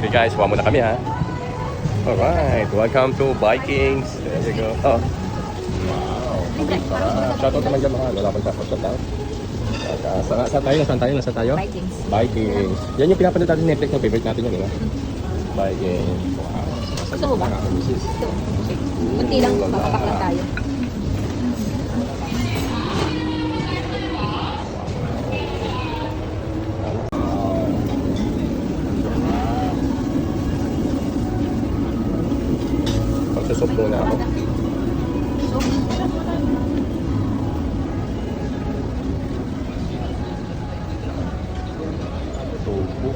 Okay guys, huwag muna kami ha. Alright, welcome to Vikings. There you go. Oh. Wow. Shoutout naman dyan mga. Wala pang shoutout. Saan tayo? Vikings. Vikings. Yan yung pinapanood natin Netflix ng favorite natin yun, di ba? Vikings. Wow. Gusto mo ba? Gusto. Kunti lang, papapak lang tayo. Magsusok muna ako. Tupo.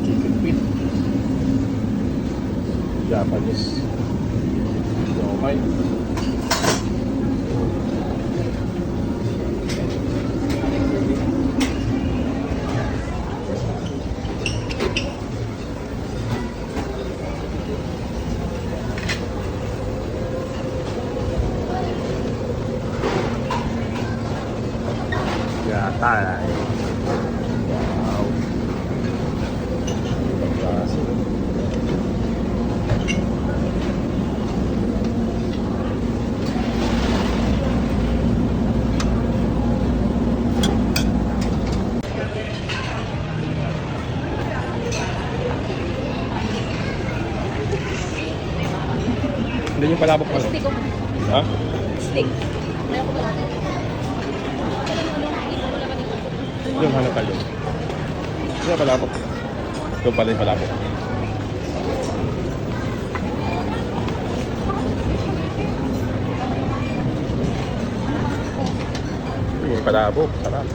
Chicken feet. Japanese. Okay. Taray. Wow. Ibang klase. Hindi yung palabok mo. Stick ko. Ha? Stick. Mayroon ko ba natin? Doon, hanap tayo. Doon palabok. Doon pala yung palabok. Yung palabok, sarap.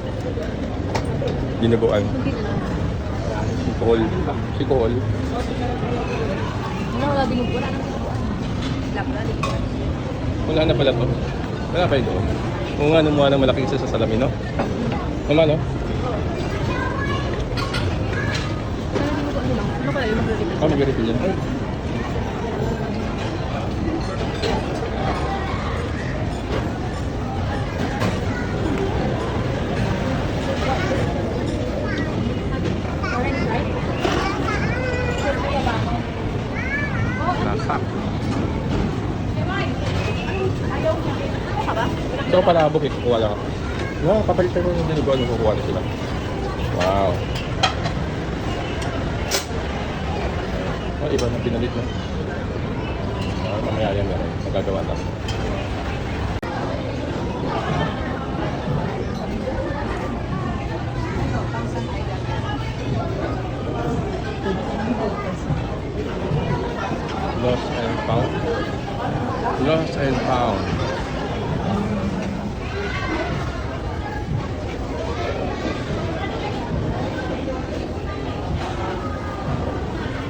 Dinuguan. Sikol. Sikol. Ano wala din wala nang Wala na pala to. Wala pa ito. Kung ano mo ng malaking isa sa salamin, no? Tama, no? Ano kaya yung mag-repeat? Mag-refill yan. Nasak. So, palabok eh. Kukuha lang ako. Wow, papalitan ko yung dinuguan. Kukuha na sila. Wow. Oh, iba na pinalit na. Mamaya yan yan. Magagawa na. Lost and found. Lost and found.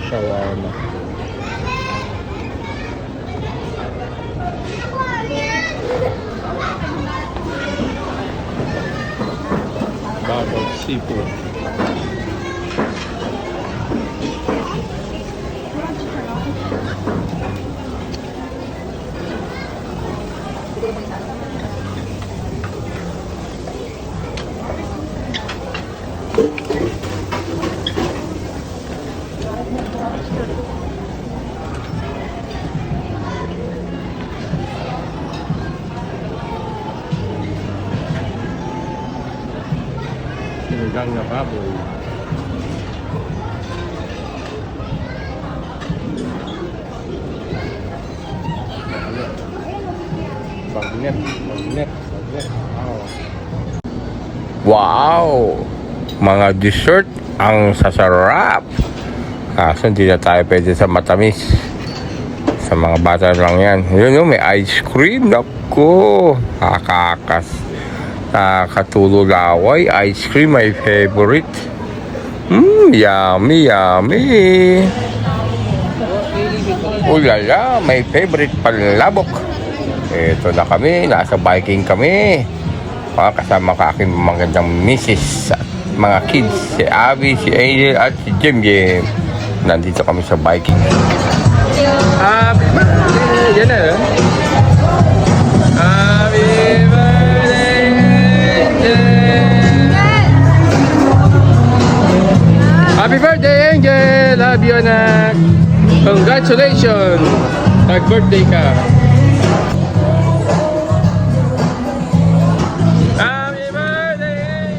Shawarma. Bubble seafood. Sinigang na baboy. Bagnet. Wow! Mga dessert ang sasarap. Kaso hindi na tayo pwede sa matamis. Sa mga bata lang yan. Yun yung may ice cream. Naku! Nakatulo laway. Ice cream, my favorite. Yummy, yummy. Ulala, my favorite palabok. Ito na kami, nasa biking kami. Kasama ka aking magandang misis at mga kids. Si Abby, si Angel at si Jim Jim. Nandito kami sa biking. Happy birthday! Yan na. Happy birthday anak. Congratulations. Nag-birthday ka. Happy birthday.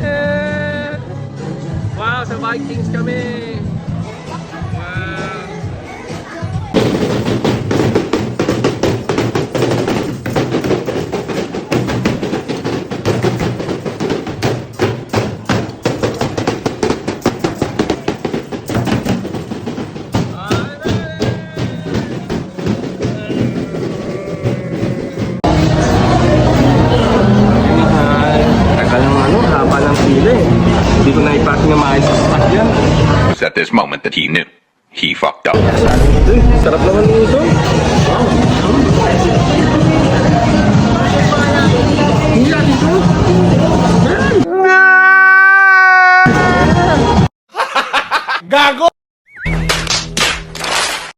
Yeah. Wow, sa Vikings kami. Wow. Tagal ng haba ng pila eh. Hindi ko na ipaking na maayos sa sasakyan. It was at this moment that he knew he fucked up. Sarap naman nito. Gago!